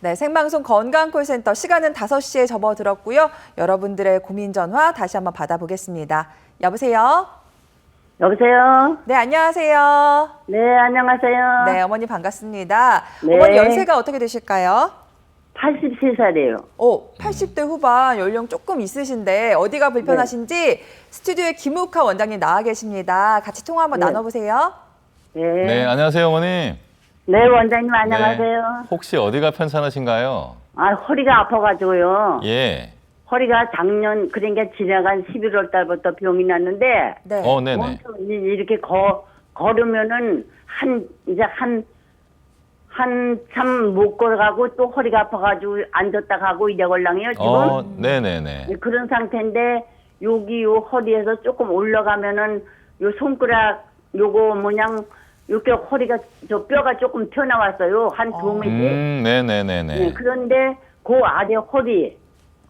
네, 생방송 건강콜센터 시간은 5시에 접어들었고요. 여러분들의 고민 전화 다시 한번 받아보겠습니다. 여보세요? 여보세요? 네, 안녕하세요. 네, 안녕하세요. 네, 어머니 반갑습니다. 네. 어머니 연세가 어떻게 되실까요? 83살이에요. 80대 후반 연령 조금 있으신데 어디가 불편하신지 스튜디오에 김욱하 원장님 나와 계십니다. 같이 통화 한번 네. 나눠보세요. 네. 네, 안녕하세요, 어머님. 네, 원장님 안녕하세요. 네, 혹시 어디가 편찮으신가요? 아, 허리가 아파가지고요. 예. 허리가 작년, 그러니까 지나간 11월 달부터 병이 났는데, 네. 네네. 엄청 이렇게 걸으면은 한참 못 걸어가고 또 허리가 아파가지고 앉았다 가고 이래 걸랑해요, 지금. 네네네. 그런 상태인데, 여기 요 허리에서 조금 올라가면은 요 손가락, 요거 뭐냥, 이렇게 허리가, 저 뼈가 조금 튀어나왔어요. 한 2mm. 네네네네. 네, 그런데 그 아래 허리,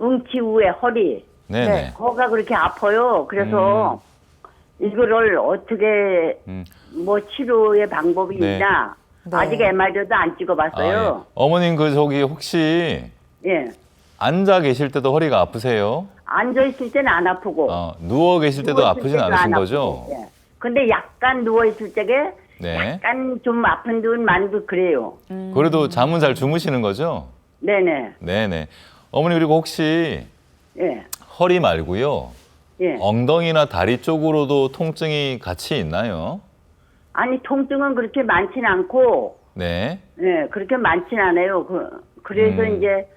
응치 후에 허리, 네네. 거가 그렇게 아파요. 그래서 이거를 어떻게 뭐 치료의 방법이 네. 있나? 네. 아직 MRI도 안 찍어봤어요. 예. 어머님 저기 혹시 예. 앉아 계실 때도 허리가 아프세요? 앉아 있을 때는 안 아프고. 누워 계실 때도 누워 있을 아프진 때도 않으신 안 거죠? 아프고. 예. 근데 약간 누워 있을 때게 네. 약간 좀 아픈 듯 만도 그래요. 그래도 잠은 잘 주무시는 거죠? 네네. 네네. 어머니 그리고 혹시 예. 허리 말고요. 예. 엉덩이나 다리 쪽으로도 통증이 같이 있나요? 아니 통증은 그렇게 많진 않고. 네. 네, 그렇게 많진 않아요. 그래서 이제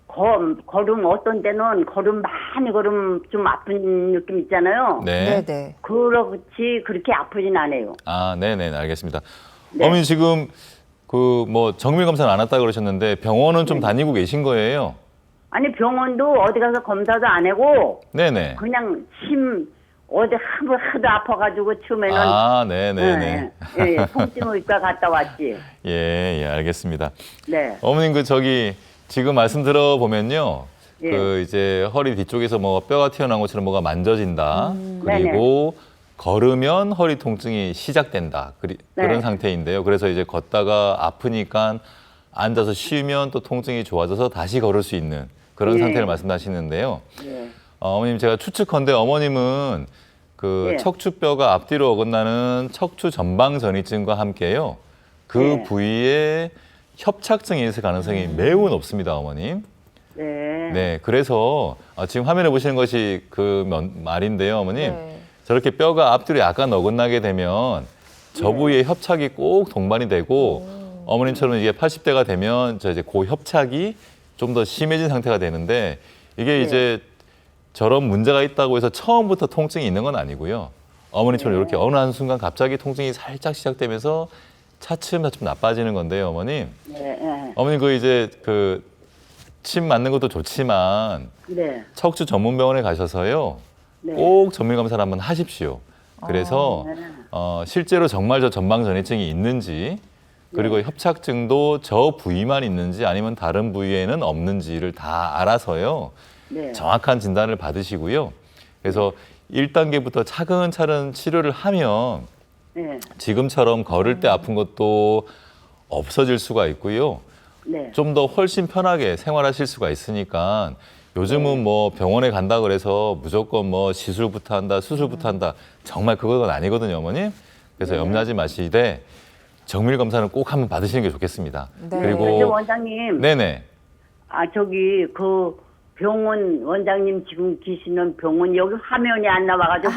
걸음 어떤 때는 걸음 많이 걸음 좀 아픈 느낌 있잖아요. 네. 네. 그렇지 그렇게 아프진 않아요. 네네, 알겠습니다. 네. 어머니 지금 정밀 검사는 안 왔다 그러셨는데 병원은 좀 다니고 계신 거예요? 아니 병원도 어디 가서 검사도 안 하고 네네. 그냥 어디 하도 아파가지고 처음에는 네네네. 예, 통증의과 갔다 왔지. 예, 알겠습니다. 네. 어머님 지금 말씀 들어보면요. 예. 이제 허리 뒤쪽에서 뭐 뼈가 튀어나온 것처럼 뭐가 만져진다. 그리고 걸으면 허리 통증이 시작된다. 그런 상태인데요. 그래서 이제 걷다가 아프니까 앉아서 쉬면 또 통증이 좋아져서 다시 걸을 수 있는 그런 상태를 말씀하시는데요. 예. 어머님 제가 추측컨대 어머님은 예. 척추뼈가 앞뒤로 어긋나는 척추 전방 전이증과 함께요. 그 부위에 협착증이 있을 가능성이 매우 높습니다, 어머님. 네. 네, 그래서 지금 화면에 보시는 것이 말인데요, 어머님. 네. 저렇게 뼈가 앞뒤로 약간 어긋나게 되면 저 부위에 협착이 꼭 동반이 되고 어머님처럼 이게 80대가 되면 이제 고협착이 좀 더 심해진 상태가 되는데 이게 이제 저런 문제가 있다고 해서 처음부터 통증이 있는 건 아니고요. 어머니처럼 이렇게 어느 한순간 갑자기 통증이 살짝 시작되면서 차츰차츰 나빠지는 건데요, 어머님. 네. 어머님 침 맞는 것도 좋지만 네. 척추 전문병원에 가셔서요. 네. 꼭 정밀 검사를 한번 하십시오. 그래서 실제로 정말 저 전방 전이증이 있는지 그리고 협착증도 저 부위만 있는지 아니면 다른 부위에는 없는지를 다 알아서요. 네. 정확한 진단을 받으시고요. 그래서 1단계부터 차근차근 치료를 하면 네. 지금처럼 걸을 때 아픈 것도 없어질 수가 있고요. 네. 좀 더 훨씬 편하게 생활하실 수가 있으니까 요즘은 뭐 병원에 간다 그래서 무조건 뭐 시술부터 한다, 수술부터 한다. 정말 그건 아니거든요, 어머님. 그래서 염려하지 마시되 정밀 검사는 꼭 한번 받으시는 게 좋겠습니다. 네. 근데 그리고 원장님. 네네. 병원 원장님 지금 계시는 병원 여기 화면이 안 나와가지고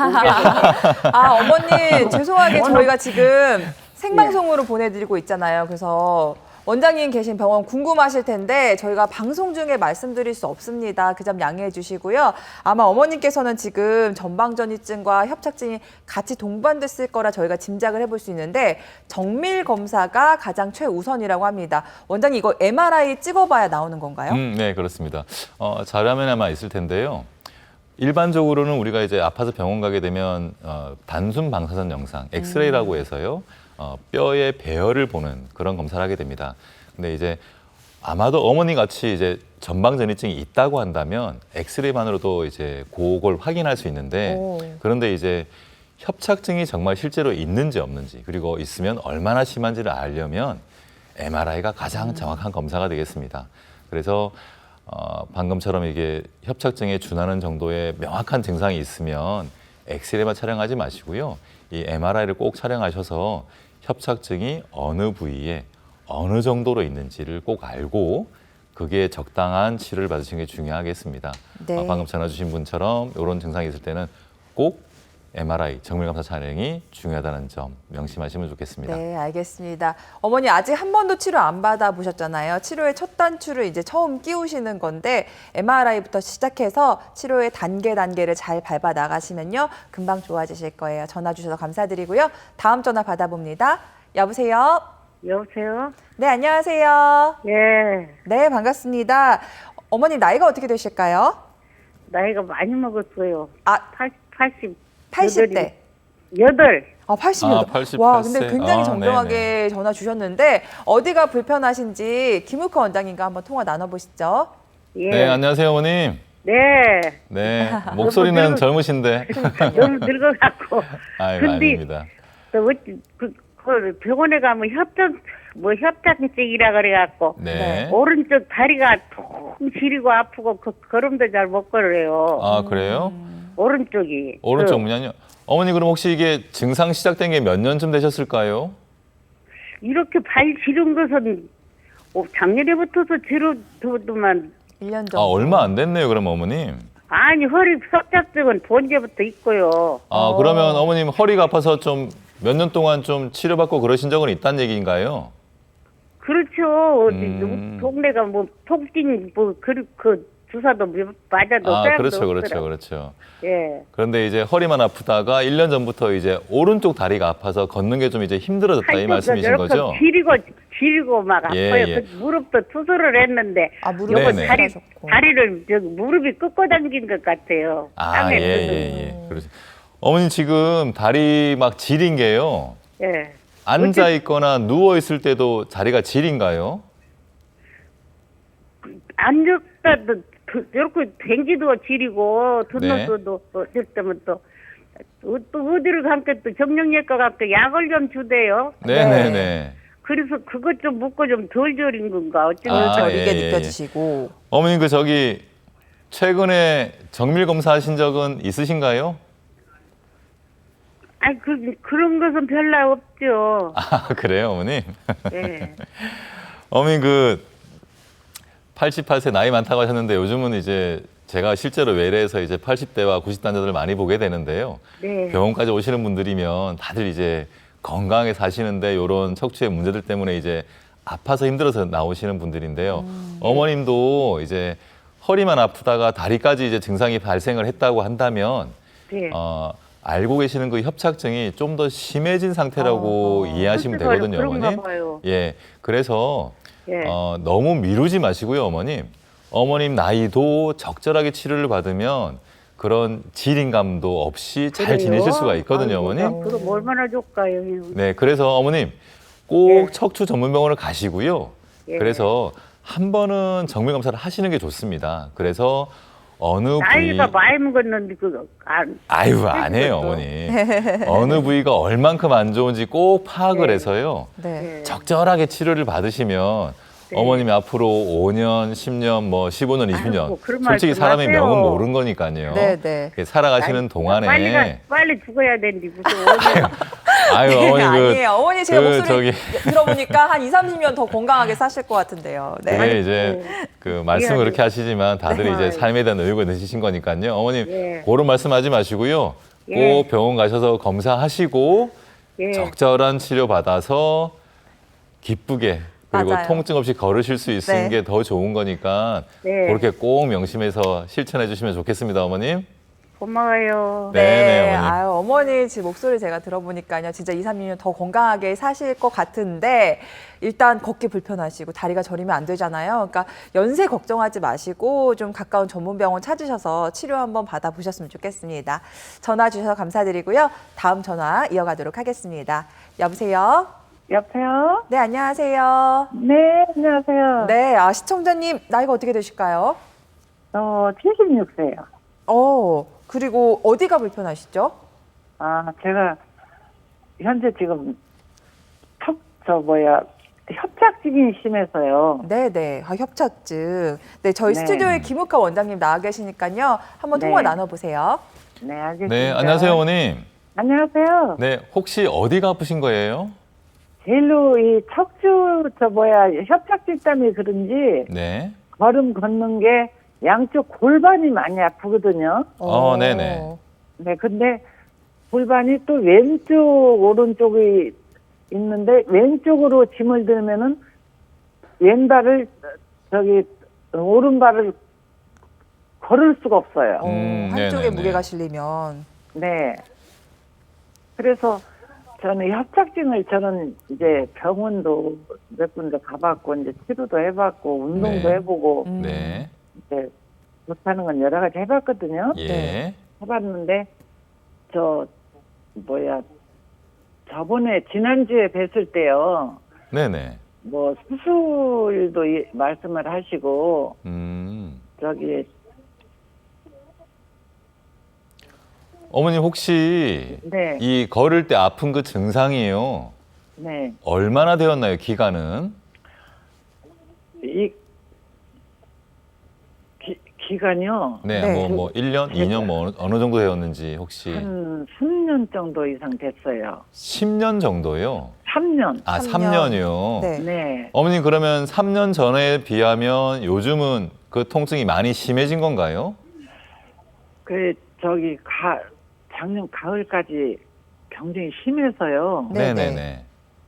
어머니 죄송하게 저희가 지금 생방송으로 보내드리고 있잖아요. 그래서 원장님 계신 병원 궁금하실 텐데 저희가 방송 중에 말씀드릴 수 없습니다. 그 점 양해해 주시고요. 아마 어머님께서는 지금 전방전이증과 협착증이 같이 동반됐을 거라 저희가 짐작을 해볼 수 있는데 정밀 검사가 가장 최우선이라고 합니다. 원장님 이거 MRI 찍어봐야 나오는 건가요? 네, 그렇습니다. 자료화면에 아마 있을 텐데요. 일반적으로는 우리가 이제 아파서 병원 가게 되면 단순 방사선 영상, 엑스레이라고 해서요. 뼈의 배열을 보는 그런 검사를 하게 됩니다. 근데 이제 아마도 어머니 같이 이제 전방전이증이 있다고 한다면 엑스레이만으로도 이제 그걸 확인할 수 있는데 그런데 이제 협착증이 정말 실제로 있는지 없는지 그리고 있으면 얼마나 심한지를 알려면 MRI가 가장 정확한 검사가 되겠습니다. 그래서 방금처럼 이게 협착증에 준하는 정도의 명확한 증상이 있으면 엑스레이만 촬영하지 마시고요. 이 MRI를 꼭 촬영하셔서 협착증이 어느 부위에 어느 정도로 있는지를 꼭 알고 그게 적당한 치료를 받으시는 게 중요하겠습니다. 네. 방금 전화 주신 분처럼 이런 증상이 있을 때는 꼭 MRI, 정밀검사 촬영이 중요하다는 점 명심하시면 좋겠습니다. 네, 알겠습니다. 어머니 아직 한 번도 치료 안 받아보셨잖아요. 치료의 첫 단추를 이제 처음 끼우시는 건데 MRI부터 시작해서 치료의 단계를 잘 밟아 나가시면요. 금방 좋아지실 거예요. 전화 주셔서 감사드리고요. 다음 전화 받아봅니다. 여보세요? 여보세요? 네, 안녕하세요. 예. 네, 반갑습니다. 어머니 나이가 어떻게 되실까요? 나이가 많이 먹었어요. 아, 80. 80대. 8. 아, 88. 88세. 와, 근데 굉장히 정정하게 네네. 전화 주셨는데 어디가 불편하신지 김우커 원장님과 한번 통화 나눠보시죠. 예. 네, 안녕하세요, 어머님. 네. 네, 목소리는 젊으신데. 너무 늙어갖고. 아유, 근데 아닙니다. 또 어찌 그 병원에 가면 협착증이라 그래갖고 네. 오른쪽 다리가 통 시리고 아프고 걸음도 잘 못 걸어요. 아, 그래요? 오른쪽이. 오른쪽은요? 어머니 그럼 혹시 이게 증상 시작된 게 몇 년쯤 되셨을까요? 이렇게 발 지른 것은 작년에부터서 지르더만 1년 정도. 아, 얼마 안 됐네요, 그럼 어머님. 아니 허리 협착증은 본제부터 있고요. 아, 그러면 어머님 허리가 아파서 좀 몇 년 동안 좀 치료받고 그러신 적은 있다는 얘기인가요? 그렇죠. 어디 음. 동네가 뭐 통증 그 주사도 맞아도 아, 쇠약도 그렇죠, 그렇죠, 없더라고요. 그렇죠. 예. 그런데 이제 허리만 아프다가 1년 전부터 이제 오른쪽 다리가 아파서 걷는 게 좀 이제 힘들어졌다 이 말씀이신 이렇게 거죠? 지리고 막 예, 아파요. 예. 그 무릎도 수술을 했는데 아, 무릎 네네. 요거 하셨고. 다리를 무릎이 꺾어 당긴 것 같아요. 아, 땅에 예, 뜯은. 예, 예. 그러시. 어머니 지금 다리 막 지린 게요. 예. 앉아 있거나 누워 있을 때도 다리가 지린가요? 앉았다도 이렇게 댕기도 지리고 네. 등록도 어쩔 때면 또 어디를 가니까 또 정형외과 가니까 약을 좀 주대요. 네네네. 그래서 그것 좀 묻고 좀 덜 저린 건가 어쩌면 아, 저리게 예, 예. 느껴지시고. 어머님 그 저기 최근에 정밀 검사하신 적은 있으신가요? 아니 그런 것은 별로 없죠. 아, 그래요, 어머님? 예. 어머님 그 88세 나이 많다고 하셨는데 요즘은 이제 제가 실제로 외래에서 이제 80대와 90대 환자들을 많이 보게 되는데요. 네. 병원까지 오시는 분들이면 다들 이제 건강하게 사시는데 이런 척추의 문제들 때문에 이제 아파서 힘들어서 나오시는 분들인데요. 어머님도 이제 허리만 아프다가 다리까지 이제 증상이 발생을 했다고 한다면 네. 알고 계시는 그 협착증이 좀 더 심해진 상태라고 이해하시면 되거든요, 그런가 어머님. 봐요. 예, 그래서 예. 너무 미루지 마시고요, 어머님. 어머님 나이도 적절하게 치료를 받으면 그런 지린감도 없이 잘 그래요? 지내실 수가 있거든요, 아이고, 어머님. 그럼 얼마나 좋을까요? 네, 그래서 어머님 꼭 예. 척추 전문병원을 가시고요. 예. 그래서 한 번은 정밀 검사를 하시는 게 좋습니다. 그래서 어느 부위 나이가 많이 먹었는데 아유, 안 해요, 어머니. 어느 부위가 얼만큼 안 좋은지 꼭 파악을 네. 해서요. 네. 적절하게 치료를 받으시면 네. 어머님이 앞으로 5년, 10년, 뭐 15년, 20년 아이고, 그런 솔직히 말씀 사람의 하세요. 명은 모르는 거니까요. 네, 네. 살아가시는 동안에 빨리 죽어야 되는데 무슨 오늘 아유, 네, 어머니 아니에요. 어머니 제 그 목소리 들어보니까 한 2, 30년 더 건강하게 사실 것 같은데요. 네. 그게 이제 그 말씀을 미안해요. 그렇게 하시지만 다들 네. 이제 삶에 대한 의욕을 내시신 거니까요. 어머님 예. 그런 말씀하지 마시고요. 꼭 예. 병원 가셔서 검사하시고 예. 적절한 치료 받아서 기쁘게 그리고 맞아요. 통증 없이 걸으실 수 있는 네. 게 더 좋은 거니까 네. 그렇게 꼭 명심해서 실천해 주시면 좋겠습니다, 어머님. 고마워요. 네, 어머니. 아유, 어머니 지금 목소리 제가 들어보니까요. 진짜 2, 3년 더 건강하게 사실 것 같은데 일단 걷기 불편하시고 다리가 저리면 안 되잖아요. 그러니까 연세 걱정하지 마시고 좀 가까운 전문병원 찾으셔서 치료 한번 받아보셨으면 좋겠습니다. 전화 주셔서 감사드리고요. 다음 전화 이어가도록 하겠습니다. 여보세요? 여보세요? 네, 안녕하세요. 네, 안녕하세요. 네, 시청자님 나이가 어떻게 되실까요? 76세요. 그리고 어디가 불편하시죠? 제가 현재 지금 협착증이 심해서요. 네네. 협착증. 네, 저희 네. 스튜디오에 김욱하 원장님 나와 계시니까요. 한번 통화 네. 나눠보세요. 네, 알겠습니다. 네, 안녕하세요, 어머님. 안녕하세요. 네, 혹시 어디가 아프신 거예요? 제일로 이 척추 협착증 때문에 그런지 네. 걸음 걷는 게 양쪽 골반이 많이 아프거든요. 네네. 네, 근데 골반이 또 왼쪽, 오른쪽이 있는데 왼쪽으로 짐을 들면은 왼발을 오른발을 걸을 수가 없어요. 한쪽에 네네네. 무게가 실리면. 네. 그래서 저는 협착증을 저는 이제 병원도 몇 군데 가봤고 이제 치료도 해봤고 운동도 네. 해보고 네. 이제 못하는 건 여러 가지 해봤거든요. 예. 네. 해봤는데 저번에 지난주에 뵀을 때요. 네네. 뭐 수술도 말씀을 하시고 저기 어머님 혹시 네. 이 걸을 때 아픈 그 증상이에요. 네. 얼마나 되었나요, 기간은? 이 기간이요. 네, 네. 뭐 1년, 2년 뭐 어느 정도 되었는지 혹시 한 10년 정도 이상 됐어요. 10년 정도요? 3년. 아, 3년. 3년이요? 네. 네. 어머님 그러면 3년 전에 비하면 요즘은 그 통증이 많이 심해진 건가요? 작년 가을까지 굉장히 심해서요. 네, 네네네.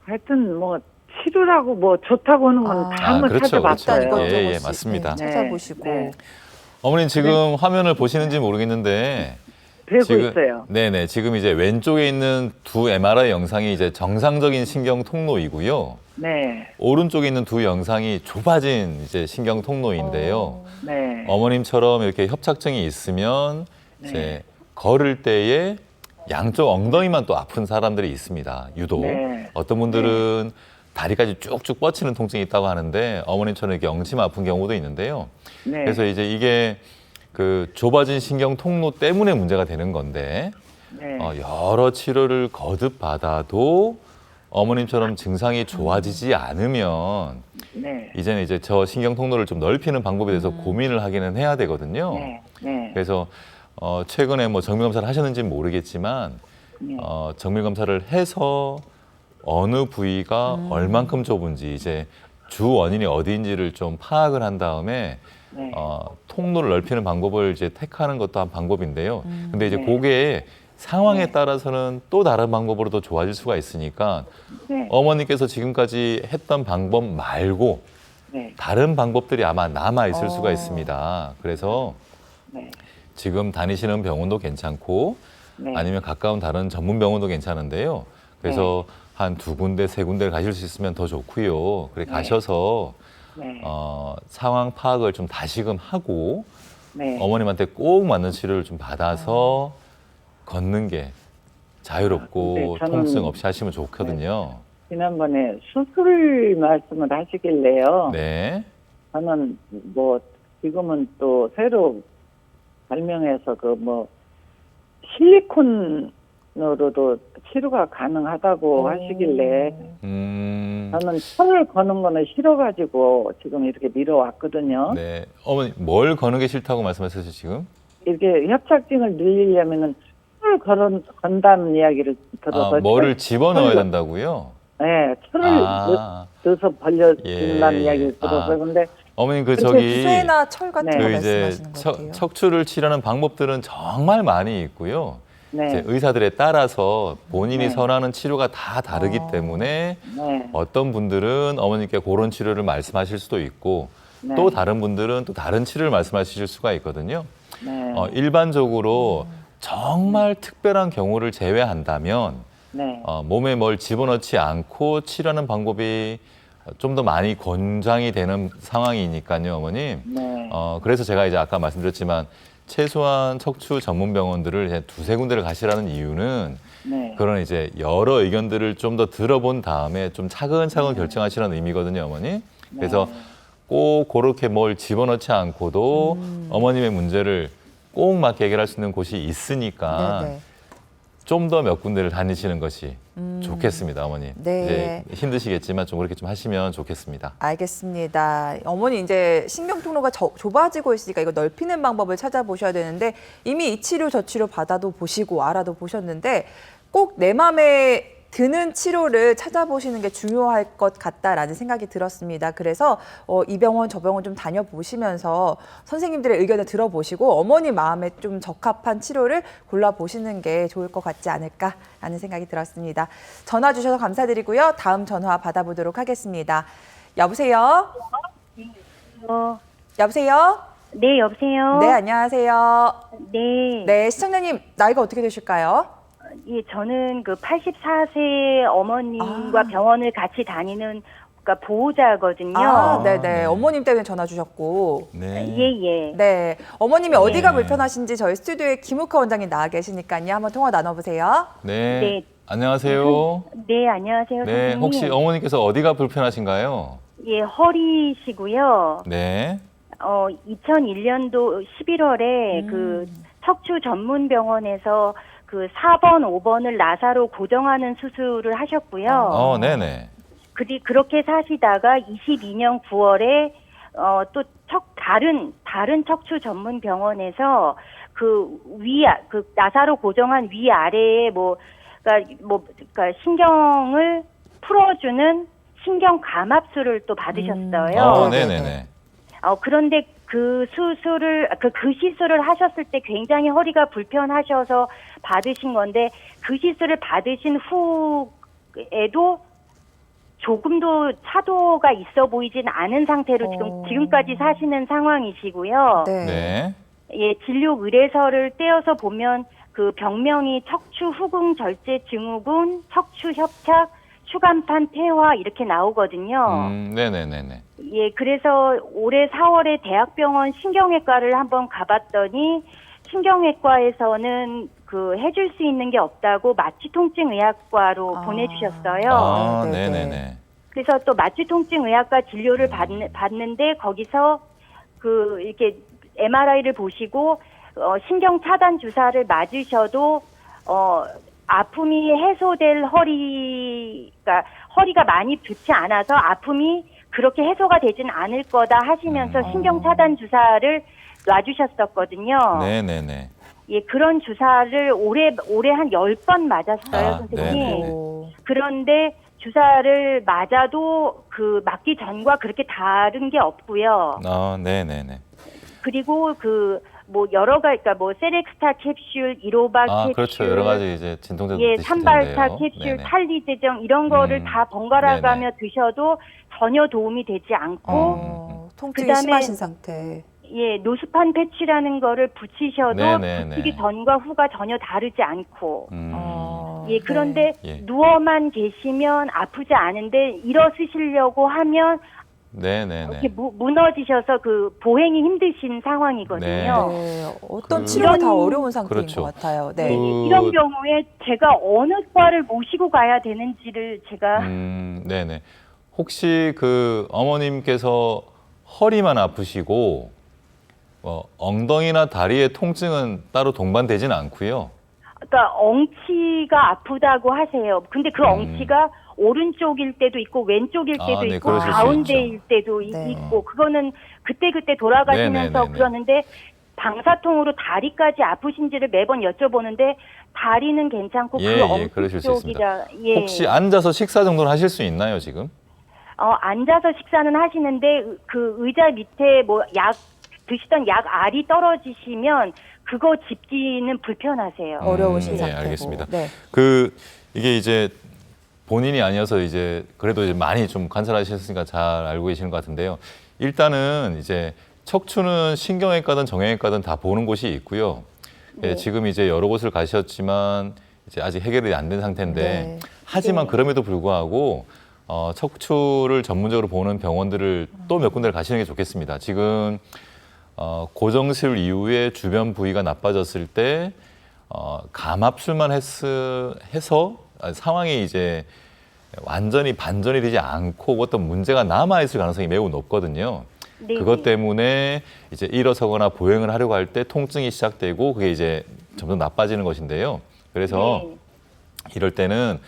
하여튼 뭐 치료라고 뭐 좋다고 하는 건 다 한번 그렇죠, 찾아봤어요. 일단 그렇죠. 예, 이것저것 맞습니다. 네, 찾아보시고. 네. 어머님 지금 화면을 보시는지 모르겠는데 되고 있어요. 네네. 지금 이제 왼쪽에 있는 두 MRI 영상이 이제 정상적인 신경 통로이고요. 네. 오른쪽에 있는 두 영상이 좁아진 이제 신경 통로인데요. 네. 어머님처럼 이렇게 협착증이 있으면 네. 이제 걸을 때에 양쪽 엉덩이만 또 아픈 사람들이 있습니다. 유독. 네. 어떤 분들은 다리까지 쭉쭉 뻗치는 통증이 있다고 하는데 어머님처럼 이렇게 엉치만 아픈 경우도 있는데요. 네. 그래서 이제 이게 그 좁아진 신경 통로 때문에 문제가 되는 건데 네. 여러 치료를 거듭 받아도 어머님처럼 증상이 좋아지지 않으면 네. 이제는 이제 저 신경 통로를 좀 넓히는 방법에 대해서 고민을 하기는 해야 되거든요. 네. 네. 그래서 최근에 뭐 정밀 검사를 하셨는지는 모르겠지만 네. 정밀 검사를 해서 어느 부위가 얼만큼 좁은지 이제 주 원인이 어디인지를 좀 파악을 한 다음에 네. 통로를 넓히는 방법을 이제 택하는 것도 한 방법인데요. 근데 이제 네. 그게 상황에 네. 따라서는 또 다른 방법으로 더 좋아질 수가 있으니까 네. 어머니께서 지금까지 했던 방법 말고 네. 다른 방법들이 아마 남아 있을 수가 있습니다. 그래서 네. 지금 다니시는 병원도 괜찮고 네. 아니면 가까운 다른 전문 병원도 괜찮은데요. 그래서 한 2군데, 3군데를 가실 수 있으면 더 좋고요. 그래 네. 가셔서 네. 상황 파악을 좀 다시금 하고 네. 어머님한테 꼭 맞는 치료를 좀 받아서 걷는 게 자유롭고 근데 저는- 통증 없이 하시면 좋거든요. 지난번에 수술 말씀을 하시길래요. 네. 저는 뭐 지금은 또 새로 발명해서 그 뭐 실리콘으로도 치료가 가능하다고 하시길래 저는 철을 거는 거는 싫어가지고 지금 이렇게 미뤄왔거든요. 네. 어머니 뭘 거는 게 싫다고 말씀하셨어요, 지금? 이렇게 협착증을 늘리려면은 철을 건다는 이야기를 들어서 뭐를 집어넣어야 철- 된다고요? 네, 철을 아. 넣어서 벌려준다는 예, 이야기를 예. 들어서 근데 어머님 그 그렇죠. 저기 수혜나 철 같은 네. 거 그 이제 말씀하시는 것 같아요. 척추를 치료하는 방법들은 정말 많이 있고요. 네, 이제 의사들에 따라서 본인이 네. 선호하는 치료가 다 다르기 때문에 네, 어떤 분들은 어머니께 그런 치료를 말씀하실 수도 있고 네. 또 다른 분들은 또 다른 치료를 말씀하실 수가 있거든요. 네, 일반적으로 정말 특별한 경우를 제외한다면 네, 몸에 뭘 집어넣지 않고 치료하는 방법이 좀 더 많이 권장이 되는 상황이니까요, 어머님. 네, 그래서 제가 이제 아까 말씀드렸지만 최소한 척추 전문 병원들을 이제 2-3군데를 가시라는 이유는 네. 그런 이제 여러 의견들을 좀 더 들어본 다음에 좀 차근차근 결정하시라는 의미거든요, 어머니. 그래서 꼭 그렇게 뭘 집어넣지 않고도 어머님의 문제를 꼭 맞게 해결할 수 있는 곳이 있으니까 네네. 좀 더 몇 군데를 다니시는 것이 좋겠습니다, 어머니. 네. 이제 힘드시겠지만 좀 그렇게 좀 하시면 좋겠습니다. 알겠습니다. 어머니 이제 신경 통로가 좁아지고 있으니까 이거 넓히는 방법을 찾아보셔야 되는데 이미 이 치료 저 치료 받아도 보시고 알아도 보셨는데 꼭 내 마음에 드는 치료를 찾아보시는 게 중요할 것 같다라는 생각이 들었습니다. 그래서 이 병원 저 병원 좀 다녀보시면서 선생님들의 의견을 들어보시고 어머니 마음에 좀 적합한 치료를 골라보시는 게 좋을 것 같지 않을까라는 생각이 들었습니다. 전화 주셔서 감사드리고요. 다음 전화 받아보도록 하겠습니다. 여보세요? 여보세요? 네, 여보세요? 네, 안녕하세요. 네. 네, 시청자님 나이가 어떻게 되실까요? 예, 저는 그 84세 어머님과 병원을 같이 다니는 그러니까 보호자거든요. 아, 네네. 네. 어머님 때문에 전화 주셨고. 네. 예, 예. 네. 어머님이 어디가 네. 불편하신지 저희 스튜디오에 김우카 원장님 나와 계시니까요. 한번 통화 나눠보세요. 네. 네. 안녕하세요. 네, 안녕하세요. 네. 선생님. 혹시 어머니께서 어디가 불편하신가요? 예, 허리시고요. 네. 2001년도 11월에 그 척추 전문 병원에서 그 4번, 5번을 나사로 고정하는 수술을 하셨고요. 네네. 그렇게 사시다가 22년 9월에 또 다른 척추 전문 병원에서 그 나사로 고정한 위 아래에 그러니까 신경을 풀어주는 신경 감압술을 또 받으셨어요. 네네네. 그런데 그 시술을 하셨을 때 굉장히 허리가 불편하셔서 받으신 건데 그 시술을 받으신 후에도 조금도 차도가 있어 보이진 않은 상태로 지금까지 사시는 상황이시고요. 네. 네. 예, 진료 의뢰서를 떼어서 보면 그 병명이 척추 후궁 절제 증후군, 척추 협착, 추간판 폐화 이렇게 나오거든요. 네네네네. 예, 그래서 올해 4월에 대학병원 신경외과를 한번 가봤더니 신경외과에서는 그 해줄 수 있는 게 없다고 마취통증의학과로 보내주셨어요. 네네네. 그래서 또 마취통증의학과 진료를 받는데 거기서 그 이렇게 MRI를 보시고 신경 차단 주사를 맞으셔도 아픔이 해소될 허리가 많이 좋지 않아서 아픔이 그렇게 해소가 되진 않을 거다 하시면서 신경 차단 주사를 놔주셨었거든요. 네네네. 예, 그런 주사를 올해 한 10번 맞았어요, 선생님. 네네네. 그런데 주사를 맞아도 그 맞기 전과 그렇게 다른 게 없고요. 네네네. 그리고 여러 가지, 그러니까 세렉스타 캡슐, 1호바 캡슐. 그렇죠. 여러 가지 이제 진통제도 예, 드실 산발타 텐데요. 캡슐, 네네. 탈리제정 이런 거를 다 번갈아 가며 드셔도 전혀 도움이 되지 않고 통증이 그다음에 심하신 상태. 예, 노스판 패치라는 거를 붙이셔도 네네네. 붙이기 전과 후가 전혀 다르지 않고 예, 네. 그런데 예. 누워만 계시면 아프지 않은데 일어서시려고 하면 네네네. 이렇게 무너지셔서 그 보행이 힘드신 상황이거든요. 네. 어떤 그- 치료가 다 이런- 어려운 상태인 그렇죠. 것 같아요. 네. 이런 경우에 제가 어느 과를 모시고 가야 되는지를 제가 네네. 혹시 그 어머님께서 허리만 아프시고 엉덩이나 다리의 통증은 따로 동반되지는 않고요. 그러니까 엉치가 아프다고 하세요. 근데 그 엉치가 오른쪽일 때도 있고 왼쪽일 때도 네, 있고 그러실 수 가운데일 있죠. 때도 네. 있고 그거는 그때 돌아가시면서 네네네네. 그러는데 방사통으로 다리까지 아프신지를 매번 여쭤보는데 다리는 괜찮고 예, 그 엉치 그러실 수 쪽이라 예. 혹시 앉아서 식사 정도는 하실 수 있나요, 지금? 앉아서 식사는 하시는데 그 의자 밑에 드시던 약 알이 떨어지시면 그거 짚기는 불편하세요. 어려우신 네, 상태고. 알겠습니다. 네. 이게 이제 본인이 아니어서 이제 그래도 이제 많이 좀 관찰하셨으니까 잘 알고 계시는 것 같은데요. 일단은 이제 척추는 신경외과든 정형외과든 다 보는 곳이 있고요. 예, 지금 이제 여러 곳을 가셨지만 이제 아직 해결이 안 된 상태인데 네. 하지만 그럼에도 불구하고 척추를 전문적으로 보는 병원들을 또 몇 군데를 가시는 게 좋겠습니다. 지금 고정술 이후에 주변 부위가 나빠졌을 때 감압술만 해서 상황이 이제 완전히 반전이 되지 않고 어떤 문제가 남아있을 가능성이 매우 높거든요. 네. 그것 때문에 이제 일어서거나 보행을 하려고 할 때 통증이 시작되고 그게 이제 점점 나빠지는 것인데요. 그래서 네. 이럴 때는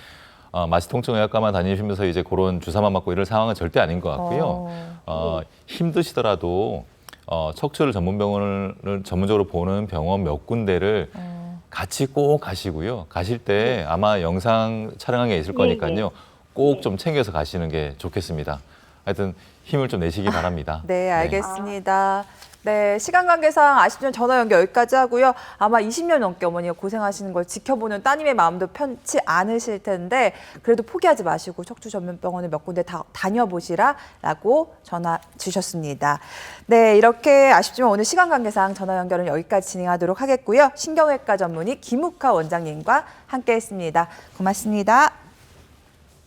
마취통증의학과만 다니시면서 이제 그런 주사만 맞고 이럴 상황은 절대 아닌 것 같고요. 힘드시더라도 척추를 전문병원을 전문적으로 보는 병원 몇 군데를 같이 꼭 가시고요. 가실 때 아마 영상 촬영한 게 있을 거니까요. 꼭 좀 챙겨서 가시는 게 좋겠습니다. 하여튼 힘을 좀 내시기 바랍니다. 네, 알겠습니다. 네, 시간 관계상 아쉽지만 전화 연결 여기까지 하고요. 아마 20년 넘게 어머니가 고생하시는 걸 지켜보는 따님의 마음도 편치 않으실 텐데 그래도 포기하지 마시고 척추 전문병원을 몇 군데 다 다녀보시라라고 전화 주셨습니다. 네, 이렇게 아쉽지만 오늘 시간 관계상 전화 연결은 여기까지 진행하도록 하겠고요. 신경외과 전문의 김욱하 원장님과 함께했습니다. 고맙습니다.